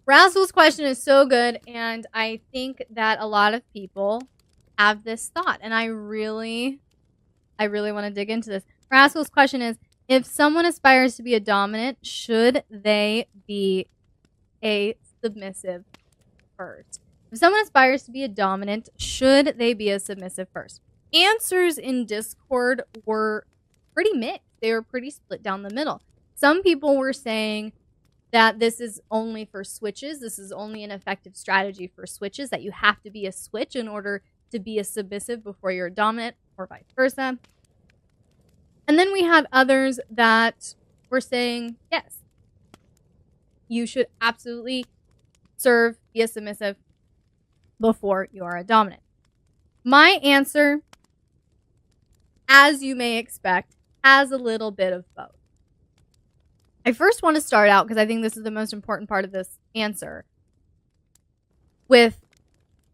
Razzle's question is so good, and I think that a lot of people have this thought, and I really want to dig into this. Razzle's question is, if someone aspires to be a dominant, should they be a submissive first? If someone aspires to be a dominant, should they be a submissive first? Answers in Discord were pretty mixed. They were pretty split down the middle. Some people were saying that this is only for switches. This is only an effective strategy for switches, that you have to be a switch in order to be a submissive before you're a dominant, or vice versa. And then we had others that were saying, yes, you should absolutely serve, be a submissive before you are a dominant. My answer, as you may expect, has a little bit of both. I first want to start out, because I think this is the most important part of this answer, with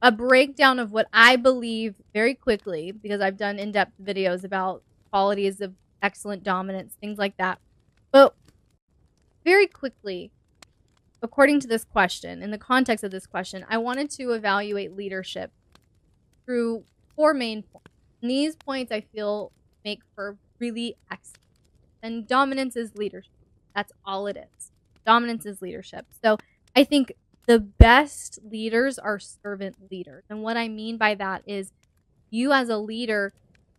a breakdown of what I believe very quickly, because I've done in-depth videos about qualities of excellent dominance, things like that. But very quickly, according to this question, in the context of this question, I wanted to evaluate leadership through 4 main points. And these points I feel make for really excellent. And dominance is leadership. That's all it is. Dominance is leadership. So I think the best leaders are servant leaders. And what I mean by that is, you as a leader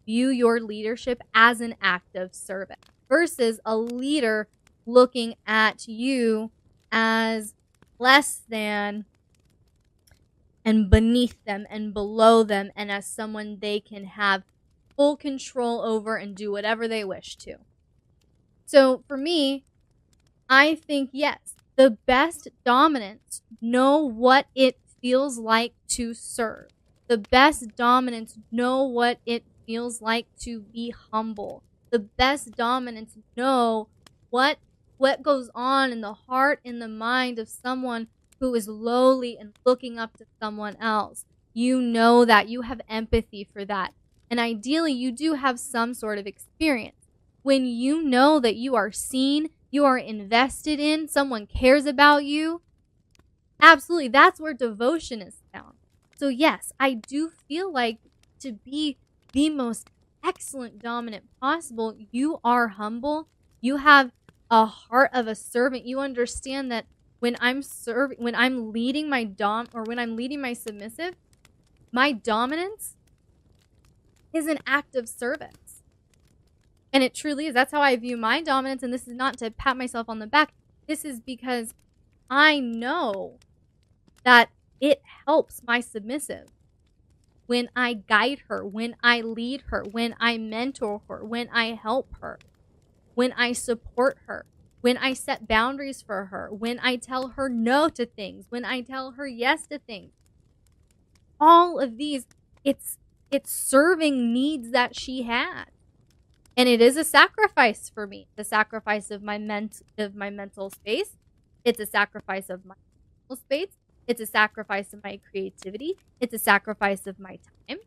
view your leadership as an act of service, versus a leader looking at you as less than and beneath them and below them, and as someone they can have full control over and do whatever they wish to. So for me, I think, yes, the best dominants know what it feels like to serve. The best dominants know what it feels like to be humble. The best dominants know what goes on in the heart and the mind of someone who is lowly and looking up to someone else. You know that. You have empathy for that. And ideally, you do have some sort of experience. When you know that you are seen, you are invested in, someone cares about you, absolutely, that's where devotion is found. So yes, I do feel like, to be the most excellent dominant possible, you are humble. You have a heart of a servant. You understand that when I'm leading my when I'm leading my submissive, my dominance is an act of service. And it truly is. That's how I view my dominance. And this is not to pat myself on the back. This is because I know that it helps my submissive when I guide her, when I lead her, when I mentor her, when I help her, when I support her, when I set boundaries for her, when I tell her no to things, when I tell her yes to things. All of these, it's serving needs that she had. And it is a sacrifice for me. The sacrifice of my mental space. It's a sacrifice of my mental space. It's a sacrifice of my creativity. It's a sacrifice of my time.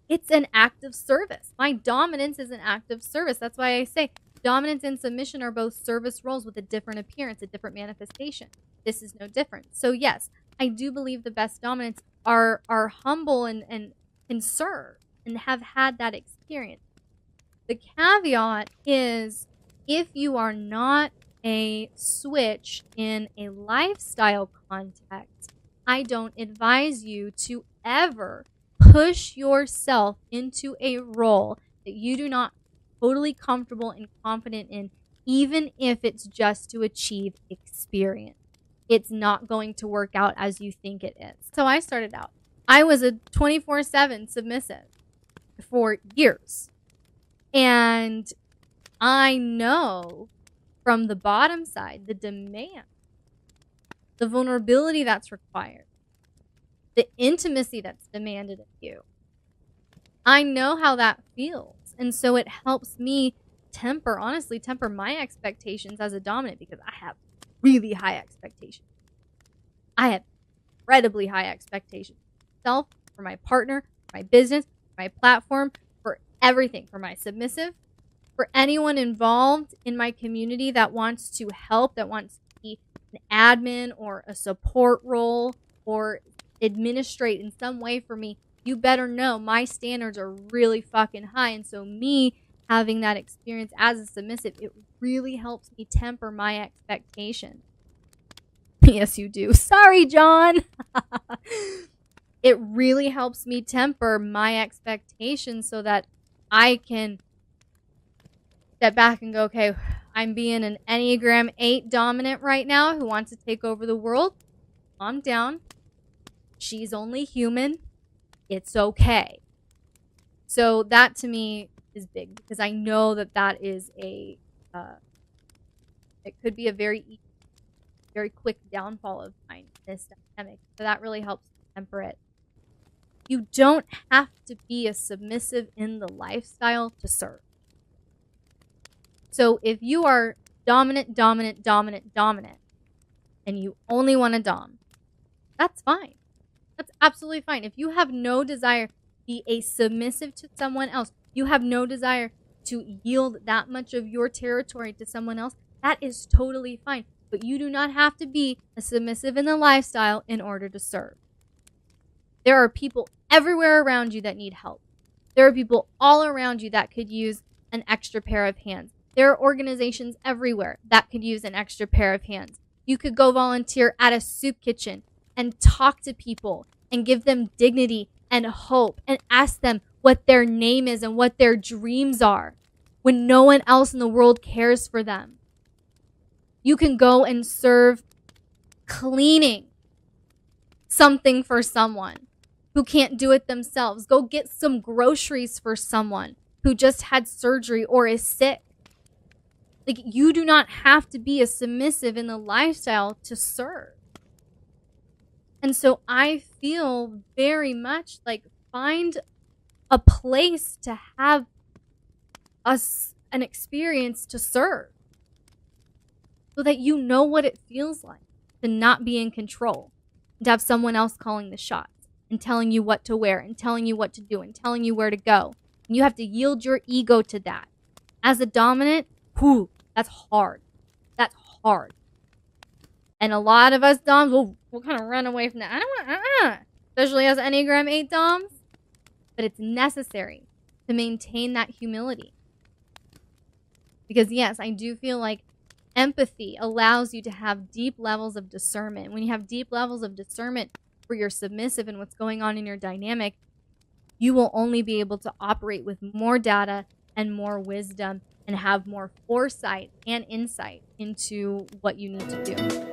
It's an act of service. My dominance is an act of service. That's why I say dominance and submission are both service roles with a different appearance, a different manifestation. This is no different. So yes, I do believe the best dominants are humble and can serve and have had that experience. The caveat is, if you are not a switch in a lifestyle context, I don't advise you to ever push yourself into a role that you do not totally comfortable and confident in, even if it's just to achieve experience. It's not going to work out as you think it is. So I started out. I was a 24/7 submissive for years. And I know from the bottom side, the demand, the vulnerability that's required, the intimacy that's demanded of you. I know how that feels. And so it helps me temper my expectations as a dominant, because I have really high expectations. I have incredibly high expectations for myself, for my partner, for my business, for my platform, for everything, for my submissive, for anyone involved in my community that wants to help, that wants to be admin or a support role or administrate in some way for me, you better know my standards are really fucking high. And so me having that experience as a submissive, it really helps me temper my expectations. Yes, you do. Sorry, John. It really helps me temper my expectations so that I can step back and go, okay, I'm being an Enneagram 8 dominant right now who wants to take over the world. Calm down. She's only human. It's okay. So that to me is big because I know that that is it could be a very quick downfall of mine, this dynamic. So that really helps temper it. You don't have to be a submissive in the lifestyle to serve. So if you are dominant, and you only want to dom, that's fine. That's absolutely fine. If you have no desire to be a submissive to someone else, you have no desire to yield that much of your territory to someone else, that is totally fine. But you do not have to be a submissive in the lifestyle in order to serve. There are people everywhere around you that need help. There are people all around you that could use an extra pair of hands. There are organizations everywhere that could use an extra pair of hands. You could go volunteer at a soup kitchen and talk to people and give them dignity and hope and ask them what their name is and what their dreams are when no one else in the world cares for them. You can go and serve cleaning something for someone who can't do it themselves. Go get some groceries for someone who just had surgery or is sick. Like, you do not have to be a submissive in the lifestyle to serve. And so I feel very much like find a place to have an experience to serve so that you know what it feels like to not be in control, to have someone else calling the shots and telling you what to wear and telling you what to do and telling you where to go. And you have to yield your ego to that. As a dominant, that's hard. That's hard. And a lot of us doms will kind of run away from that. I don't want, especially as Enneagram 8 doms. But it's necessary to maintain that humility. Because yes, I do feel like empathy allows you to have deep levels of discernment. When you have deep levels of discernment for your submissive and what's going on in your dynamic, you will only be able to operate with more data and more wisdom and have more foresight and insight into what you need to do.